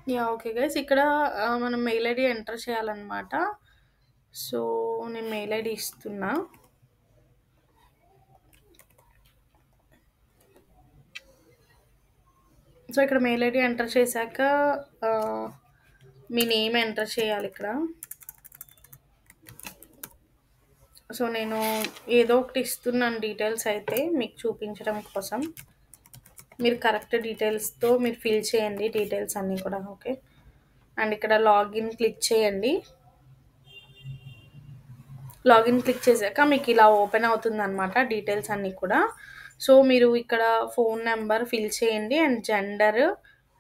Yeah! Okay guys. ఇక్కడ మనం mail ID enter చేయాలనమాట. సో, నేను మెయిల్ ఐడీ ఇస్తున్నా. సో, ఇక్కడ మెయిల్ ఐడీ ఎంటర్ చేశాక ఆహ్, మీ నేమ్ ఎంటర్ చేయాలిక్కడ. సో, నేను ఏదో ఒకటి ఇస్తున్నాను డీటెయిల్స్ అయితే మీకు చూపించడం కోసం. మీరు కరెక్ట్ డీటెయిల్స్‌తో మీరు ఫిల్ చేయండి డీటెయిల్స్ అన్నీ కూడా. ఓకే. అండ్ ఇక్కడ లాగిన్ క్లిక్ చేయండి. లాగిన్ క్లిక్ చేశాక మీకు ఇలా ఓపెన్ అవుతుందనమాట డీటెయిల్స్ అన్నీ కూడా. సో, మీరు ఇక్కడ ఫోన్ నెంబర్ ఫిల్ చేయండి and gender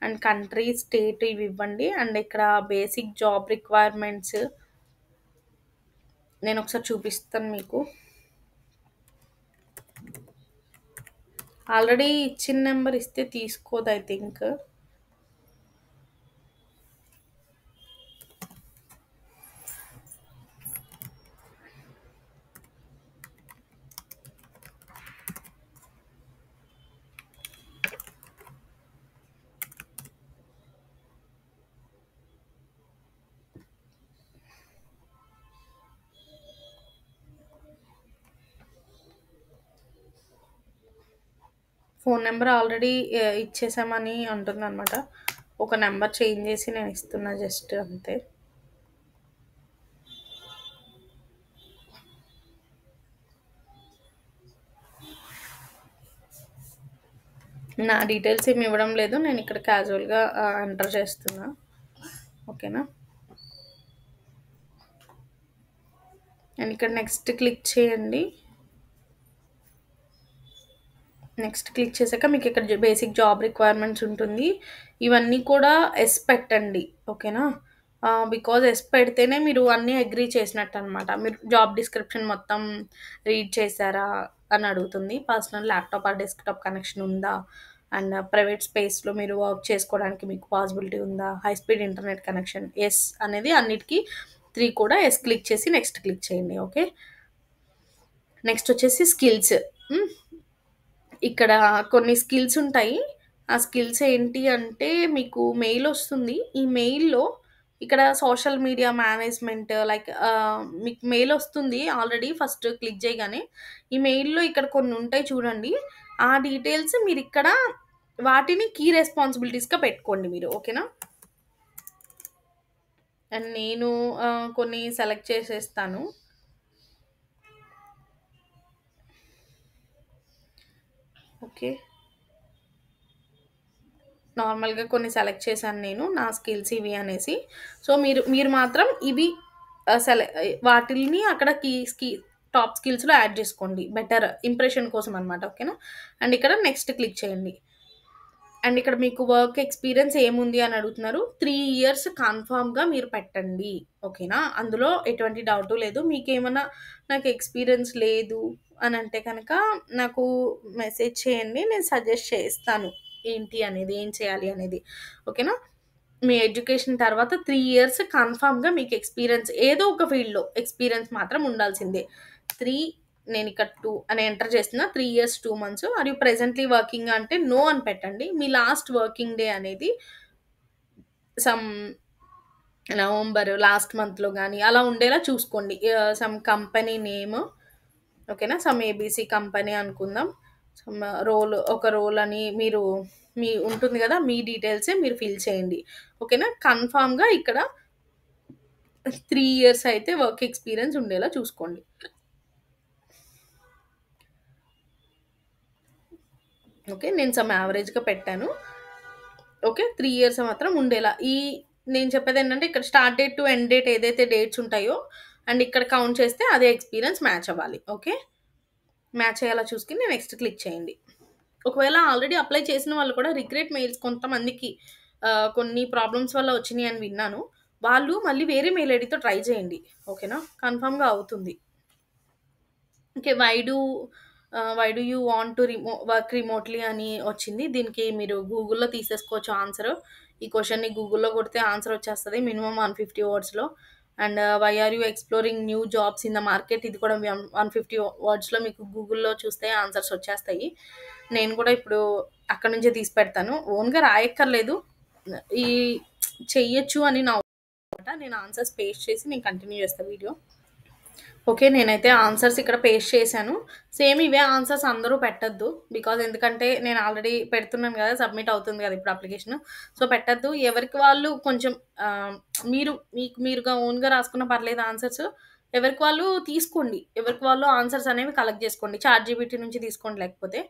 and country, state ఇవి ఇవ్వండి. అండ్ ఇక్కడ బేసిక్ జాబ్ రిక్వైర్మెంట్స్ నేనొకసారి చూపిస్తాను మీకు. ఆల్రెడీ ఇచ్చిన నెంబర్ ఇస్తే తీసుకోదు I think. Phone number already ఇచ్చేసామని అంటుందనమాట. ఒక నెంబర్ చేంజ్ చేసి నేను ఇస్తున్నా జస్ట్ అంతే. నా డీటెయిల్స్ ఏమి ఇవ్వడం లేదు. నేను ఇక్కడ క్యాజువల్‌గా ఎంటర్ చేస్తున్నా. ఓకేనా? అండ్ ఇక్కడ నెక్స్ట్ క్లిక్ చేయండి. నెక్స్ట్ క్లిక్ చేశాక మీకు ఇక్కడ బేసిక్ జాబ్ రిక్వైర్మెంట్స్ ఉంటుంది. ఇవన్నీ కూడా యెస్ పెట్టండి. ఓకేనా? బికాజ్ యెస్ పెడితేనే మీరు అన్నీ అగ్రీ చేసినట్టనమాట. మీరు జాబ్ డిస్క్రిప్షన్ మొత్తం రీడ్ చేశారా అని అడుగుతుంది. Personal laptop or desktop connection ఉందా? అండ్ ప్రైవేట్ స్పేస్‌లో మీరు వర్క్ చేసుకోవడానికి మీకు పాసిబిలిటీ ఉందా? High speed internet connection yes అనేది అన్నిటికి 3 కూడా యెస్ క్లిక్ చేసి నెక్స్ట్ క్లిక్ చేయండి. ఓకే. నెక్స్ట్ వచ్చేసి స్కిల్స్. హ్మ్. ఇక్కడ కొన్ని స్కిల్స్ ఉంటాయి. ఆ స్కిల్స్ ఏంటి అంటే మీకు మెయిల్ వస్తుంది. ఈ మెయిల్‌లో ఇక్కడ సోషల్ మీడియా మేనేజ్‌మెంట్ లైక్ మీకు మెయిల్ వస్తుంది ఆల్రెడీ ఫస్ట్ క్లిక్ చేయగానే. ఈ మెయిల్‌లో ఇక్కడ కొన్ని ఉంటాయి చూడండి. ఆ డీటెయిల్స్ మీరిక్కడ వాటిని కీ రెస్పాన్సిబిలిటీస్‌గా పెట్టుకోండి మీరు. ఓకేనా? అండ్ నేను కొన్ని సెలెక్ట్ చేసేస్తాను. ఓకే. నార్మల్‌గా కొన్ని సెలెక్ట్ చేశాను నేను. నా స్కిల్స్ ఇవి అనేసి. సో, మీరు మీరు మాత్రం ఇవి వాటిల్ని అక్కడ టాప్ స్కిల్స్‌లో యాడ్ జేసుకోండి. బెటర్ ఇంప్రెషన్ కోసం అనమాట. ఓకేనా? అండ్ ఇక్కడ నెక్స్ట్ క్లిక్ చేయండి. అండ్ ఇక్కడ మీకు వర్క్ ఎక్స్‌పీరియన్స్ ఏముంది అని అడుగుతున్నారు. 3 ఇయర్స్ కన్ఫర్మ్‌గా మీరు పెట్టండి. ఓకేనా? అందులో ఎటువంటి డౌటు లేదు. మీకేమన్నా నాకు ఎక్స్‌పీరియన్స్ లేదు అనంటే కనుక నాకు మెసేజ్ చేయండి. నేను సజెస్ట్ చేస్తాను. ఏంటి అనేది, ఏం చేయాలి అనేది. ఓకేనా? మీ ఎడ్యుకేషన్ తర్వాత 3 ఇయర్స్ కన్ఫర్మ్‌గా మీకు ఎక్స్‌పీరియన్స్ ఏదో ఒక ఫీల్డ్‌లో ఎక్స్‌పీరియన్స్ మాత్రం ఉండాల్సిందే. 3 నేనిక్కడ 2 అని ఎంటర్ చేస్తున్నా. 3 years 2 months. Are you presently working అంటే నో అని పెట్టండి. మీ లాస్ట్ వర్కింగ్ డే అనేది సమ్ నవంబర్ లాస్ట్ మంత్‌లో గాని అలా ఉండేలా చూసుకోండి. సమ్ కంపెనీ నేమ్ ఓకేనా? సమ్ ఏబీసీ కంపెనీ అనుకుందాం. సమ్ ఒక రోల్ అని మీరు ఉంటుంది గదా! మీ డీటెయిల్సే మీరు ఫిల్ చేయండి. ఓకేనా? కన్ఫర్మ్‌గా ఇక్కడ 3 ఇయర్స్ అయితే వర్క్ ఎక్స్‌పీరియన్స్ ఉండేలా చూసుకోండి. ఓకే. నేను సమ్ యావరేజ్‌గా పెట్టాను. ఓకే. 3 ఇయర్స్ మాత్రం ఉండేలా. నేను చెప్పేదేంటంటే ఇక్కడ start date to end date ఏదైతే డేట్స్ ఉంటాయో అండ్ ఇక్కడ కౌంట్ చేస్తే అదే ఎక్స్‌పీరియన్స్ మ్యాచ్ అవ్వాలి. ఓకే. మ్యాచ్ అయ్యేలా చూసుకొని నెక్స్ట్ క్లిక్ చేయండి. ఒకవేళ ఆల్రెడీ అప్లై చేసిన వాళ్ళు కూడా రిగ్రెట్ మెయిల్స్ కొంతమందికి కొన్ని ప్రాబ్లమ్స్ వల్ల వచ్చినియి అని విన్నాను. వాళ్ళు మళ్ళీ వేరే మెయిల్ ఐడీతో ట్రై చేయండి. ఓకేనా? కన్ఫర్మ్‌గా అవుతుంది. Okay. Why do you want to work remotely అని వచ్చింది. దీనికి మీరు గూగుల్‌లో తీసేసుకోవచ్చు ఆన్సరు. ఈ క్వెషన్‌ని గూగుల్‌లో కొడితే ఆన్సర్ వచ్చేస్తది. మినిమమ్ 150 వర్డ్స్‌లో. And why are you exploring new jobs in the market ఇది కూడా 150 వర్డ్స్‌లో మీకు గూగుల్‌లో చూస్తే ఆన్సర్స్ వచ్చేస్తాయి. నేను కూడా ఇప్పుడు అక్కడి నుంచే తీసి పెడతాను. ఓన్‌గా రాయక్కర్లేదు. ఈ చెయ్యొచ్చు అని నా నేను ఆన్సర్స్ పేస్ట్ చేసి నేను కంటిన్యూ చేస్తా వీడియో. ఓకే. నేనైతే ఆన్సర్స్ ఇక్కడ పేస్ట్ చేశాను. సేమ్ ఇవే ఆన్సర్స్ అందరూ పెట్టొద్దు. ఎందుకంటే నేను ఆల్రెడీ పెడుతున్నాను గదా! సబ్మిట్ అవుతుంది గదా! ఇప్పుడు అప్లికేషను. సో, పెట్టొద్దు. ఎవరికి వాళ్ళు కొంచెం ఆహ్, మీరు మీకు మీరుగా ఓన్‌గా రాసుకున్నా పర్లేదు ఆన్సర్స్. ఎవరికి వాళ్ళు తీసుకోండి. ఎవరికి వాళ్ళు ఆన్సర్స్ అనేవి కలెక్ట్ జేసుకోండి. చాట్‌జీపీటీ నుంచి తీసుకోండి లేకపోతే.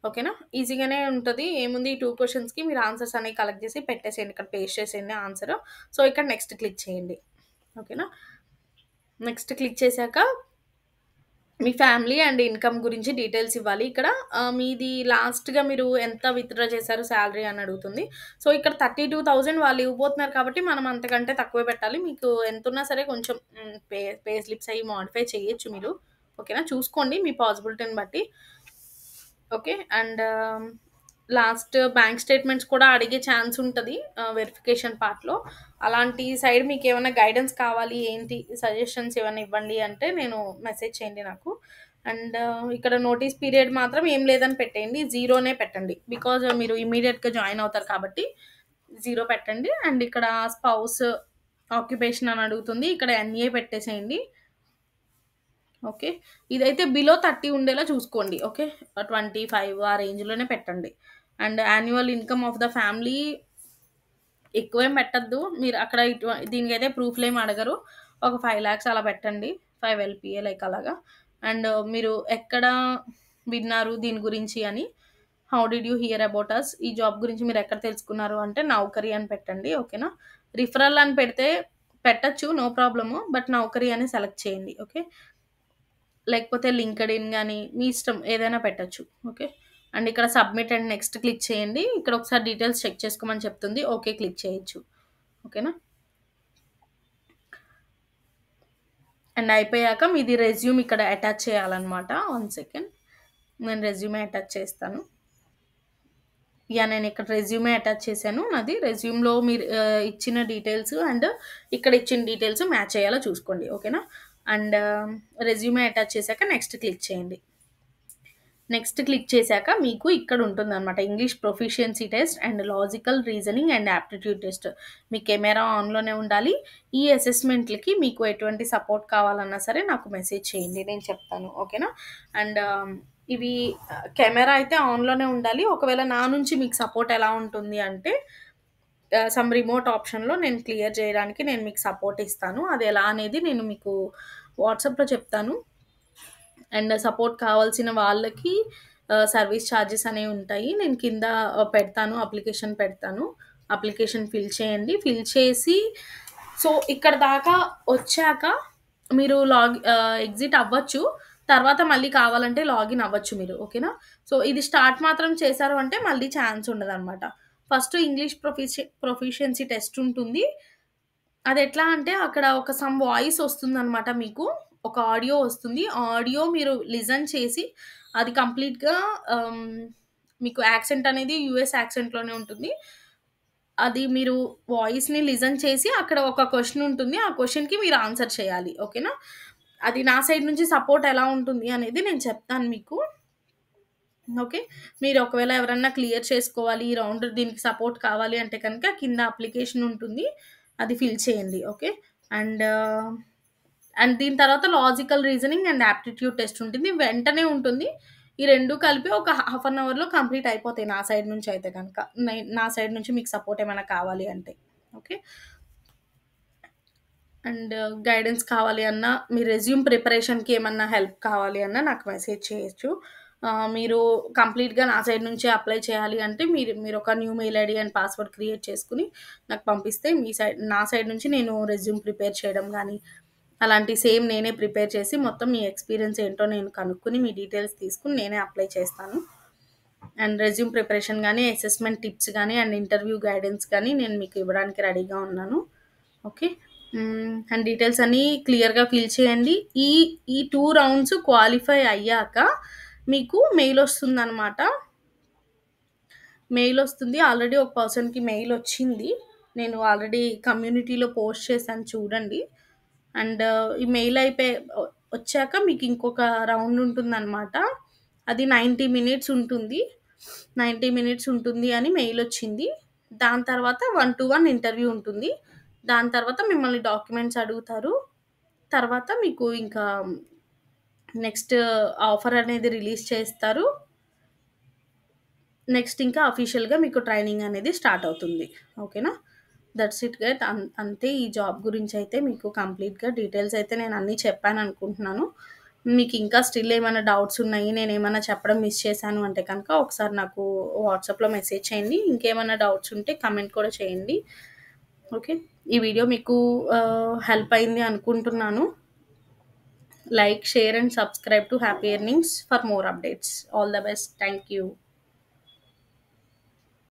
ఓకేనా? ఈజీగానే ఉంటది. ఏముంది ఈ 2 క్వెషన్స్‌కి మీరు ఆన్సర్స్ అనేవి కలెక్ట్ జేసి పెట్టేసేయండి. ఇక్కడ పేస్ట్ చేసేయండి ఆన్సరు. సో, ఇక్కడ నెక్స్ట్ క్లిక్ చేయండి. ఓకేనా? నెక్స్ట్ క్లిక్ చేశాక మీ ఫ్యామిలీ అండ్ ఇన్‌కమ్ గురించి డీటెయిల్స్ ఇవ్వాలి. ఇక్కడ మీది లాస్ట్‌గా మీరు ఎంత విత్‌డ్రా చేశారు సాలరీ అని అడుగుతుంది. సో, ఇక్కడ 32,000 వాళ్ళు ఇవ్వబోతున్నారు కాబట్టి మనం అంతకంటే తక్కువే పెట్టాలి. మీకు ఎంతున్నా సరే కొంచెం పే స్లిప్స్ అయ్యి మోడిఫై చేయొచ్చు మీరు. ఓకేనా? చూసుకోండి మీ పాసిబిలిటీని బట్టి. Okay. And last bank statements కూడా అడిగే ఛాన్స్ ఉంటది. వెరిఫికేషన్ పార్ట్‌లో. అలాంటి సైడ్ మీకేమన్నా గైడెన్స్ కావాలి, ఏంటి సజెషన్స్ ఏమన్నా ఇవ్వండి అంటే నేను మెసేజ్ చేయండి నాకు. అండ్ ఇక్కడ నోటీస్ పీరియడ్ మాత్రం ఏం లేదని పెట్టేయండి. జీరోనే పెట్టండి. మీరు ఇమ్మీడియేట్‌గా జాయిన్ అవుతారు కాబట్టి 0 పెట్టండి. అండ్ ఇక్కడ స్పౌస్ ఆక్యుపేషన్ అని అడుగుతుంది. ఇక్కడ ఎన్‌ఏ పెట్టేసేయండి. ఓకే. ఇదైతే బిలో 30 ఉండేలా చూసుకోండి. ఓకే. 25 ఆ రేంజ్‌లోనే పెట్టండి. And annual income of the family ఎక్కువేం పెట్టొద్దు. మీరు అక్కడ దీనికైతే ప్రూఫ్‌లేమి అడగరు. ఒక 5,00,000 అలా పెట్టండి. 5 ఎల్‌పీఏ లైక్ అలాగా. అండ్ మీరు ఎక్కడ విన్నారు దీని గురించి అని. How did you hear about us? ఈ జాబ్ గురించి మీరు ఎక్కడ తెలుసుకున్నారు అంటే నౌకరీ అని పెట్టండి. ఓకేనా? రిఫరల్ అని పెట్టొచ్చు. No problem. బట్ నౌకరీ అని సెలెక్ట్ చేయండి. ఓకే. లేకపోతే లింక్డ్ఇన్ గాని, మీ ఇష్టం ఏదైనా పెట్టొచ్చు. ఓకే. అండ్ ఇక్కడ సబ్మిట్ అండ్ నెక్స్ట్ క్లిక్ చేయండి. ఇక్కడ ఒకసారి డీటెయిల్స్ చెక్ చేసుకోమని చెప్తుంది. ఓకే క్లిక్ చేయొచ్చు. ఓకేనా? అండ్ అయిపోయాక మీది రెజ్యూమ్ ఇక్కడ అటాచ్ చేయాలన్నమాట. 1 సెకండ్. నేను రెజ్యూమే అటాచ్ చేస్తాను. నేను ఇక్కడ రెజ్యూమే అటాచ్ చేశాను. నాది రెజ్యూమ్‌లో మీరు ఇచ్చిన డీటెయిల్స్ అండ్ ఇక్కడ ఇచ్చిన డీటెయిల్స్ మ్యాచ్ అయ్యేలా చూసుకోండి. ఓకేనా? అండ్ రెజ్యూమే అటాచ్ చేశాక నెక్స్ట్ క్లిక్ చేయండి. నెక్స్ట్ క్లిక్ చేశాక మీకు ఇక్కడ ఉంటుందనమాట. English proficiency test and logical reasoning and aptitude test. మీ కెమెరా ఆన్‌లోనే ఉండాలి. ఈ అసెస్మెంట్‌లకి మీకు ఎటువంటి సపోర్ట్ కావాలన్నా సరే నాకు మెసేజ్ చేయండి. నేను చెప్తాను. ఓకేనా? అండ్ ఇవి కెమెరా అయితే ఆన్‌లోనే ఉండాలి. ఒకవేళ నా నుంచి మీకు సపోర్ట్ ఎలా ఉంటుంది అంటే సమ్ రిమోట్ ఆప్షన్‌లో నేను క్లియర్ చేయడానికి నేను మీకు సపోర్ట్ ఇస్తాను. అది ఎలా అనేది నేను మీకు వాట్సాప్‌లో చెప్తాను. అండ్ సపోర్ట్ కావాల్సిన వాళ్ళకి సర్వీస్ ఛార్జెస్ అనేవి ఉంటాయి. నేను కింద పెడతాను. అప్లికేషన్ పెడతాను. అప్లికేషన్ ఫిల్ చేయండి. ఫిల్ చేసి సో, ఇక్కడ దాకా వచ్చాక మీరు ఎగ్జిట్ అవ్వచ్చు. తర్వాత మళ్ళీ కావాలంటే లాగిన్ అవ్వచ్చు మీరు. ఓకేనా? సో, ఇది స్టార్ట్ మాత్రం చేశారు అంటే మళ్ళీ ఛాన్స్ ఉండదనమాట. ఫస్ట్ ఇంగ్లీష్ ప్రొఫిషియన్సీ టెస్ట్ ఉంటుంది. అదెట్లా అంటే అక్కడ ఒక సమ్ వాయిస్ ఒస్తుందనమాట మీకు. ఒక ఆడియో వస్తుంది. ఆ ఆడియో మీరు లిజన్ చేసి అది కంప్లీట్‌గా ఆహ్, మీకు యాక్సెంట్ అనేది యూఎస్ యాక్సెంట్‌లోనే ఉంటుంది. అది మీరు వాయిస్‌ని లిజన్ చేసి అక్కడ ఒక క్వెషన్ ఉంటుంది. ఆ క్వెషన్‌కి మీరు ఆన్సర్ చేయాలి. ఓకేనా? అది నా సైడ్ నుంచి సపోర్ట్ ఎలా ఉంటుంది అనేది నేను చెప్తాను మీకు. ఓకే. మీరు ఒకవేళ ఎవరన్నా క్లియర్ చేసుకోవాలి. ఈ రౌండ్ దీనికి సపోర్ట్ కావాలి అంటే కనుక కింద అప్లికేషన్ ఉంటుంది. అది ఫిల్ చేయండి. ఓకే. అండ్ అండ్ దీని తర్వాత logical reasoning and aptitude test ఉంటుంది. వెంటనే ఉంటుంది. ఈ 2 కలిపి ఒక హాఫ్ అన్ అవర్‌లో కంప్లీట్ అయిపోతాయి నా సైడ్ నుంచి అయితే గనక. నా సైడ్ నుంచి మీకు సపోర్ట్ ఏమైనా కావాలి అంటే. ఓకే. అండ్ గైడెన్స్ కావాలి అన్నా, మీ రెజ్యూమ్ ప్రిపరేషన్‌కి ఏమన్నా హెల్ప్ కావాలి అన్నా నాకు మెసేజ్ చేయొచ్చు. మీరు కంప్లీట్‌గా నా సైడ్ నుంచే అప్లై చేయాలి అంటే మీరొక new mail ID and password create చేసుకొని నాకు పంపిస్తే నా సైడ్ నుంచి నేను రెజ్యూమ్ ప్రిపేర్ చేయడం గానీ, అలాంటి సేమ్ నేనే ప్రిపేర్ చేసి మొత్తం మీ ఎక్స్‌పీరియన్స్ ఏంటో నేను కనుక్కొని మీ డీటెయిల్స్ తీసుకొని నేనే అప్లై చేస్తాను. అండ్ రెజ్యూమ్ ప్రిపరేషన్ గానీ, అసెస్మెంట్ టిప్స్ గానీ, అండ్ ఇంటర్వ్యూ గైడెన్స్ గానీ నేను మీకు ఇవ్వడానికి రెడీగా ఉన్నాను. ఓకే. అండ్ డీటెయిల్స్ అన్నీ క్లియర్‌గా ఫిల్ చేయండి. ఈ ఈ 2 రౌండ్స్ క్వాలిఫై అయ్యాక మీకు మెయిలొస్తుందనమాట. మెయిలొస్తుంది. ఆల్రెడీ ఒక పర్సన్‌కి మెయిలొచ్చింది. నేను ఆల్రెడీ కమ్యూనిటీలో పోస్ట్ చేశాను చూడండి. అండ్ ఈ మెయిల్ వచ్చాక మీకు ఇంకొక రౌండ్ ఉంటుందనమాట. అది 90 మినిట్స్ ఉంటుంది. 90 మినిట్స్ ఉంటుంది అని మెయిలొచ్చింది. దాని తర్వాత 1-1 ఇంటర్వ్యూ ఉంటుంది. దాని తర్వాత మిమ్మల్ని డాక్యుమెంట్స్ అడుగుతారు. తర్వాత మీకు ఇంకా నెక్స్ట్ ఆఫర్ అనేది రిలీజ్ చేస్తారు. నెక్స్ట్ ఇంకా అఫీషియల్‌గా మీకు ట్రైనింగ్ అనేది స్టార్ట్ అవుతుంది. ఓకేనా? That's it guys. అంతే ఈ జాబ్ గురించయితే మీకు కంప్లీట్‌గా డీటెయిల్స్ అయితే నేను అన్నీ చెప్పాననుకుంటున్నాను. మీకు ఇంకా స్టిల్ ఏమైనా డౌట్స్ ఉన్నాయి, నేనేమన్నా చెప్పడం మిస్ చేశాను అంటే కనుక ఒకసారి నాకు వాట్సాప్‌లో మెసేజ్ చేయండి. ఇంకేమన్నా డౌట్స్ ఉంటే కమెంట్ కూడా చేయండి. ఓకే. ఈ వీడియో మీకు హెల్ప్ అయింది అనుకుంటున్నాను. Like, share and subscribe to Happy Earnings for more updates. All the best. Thank you.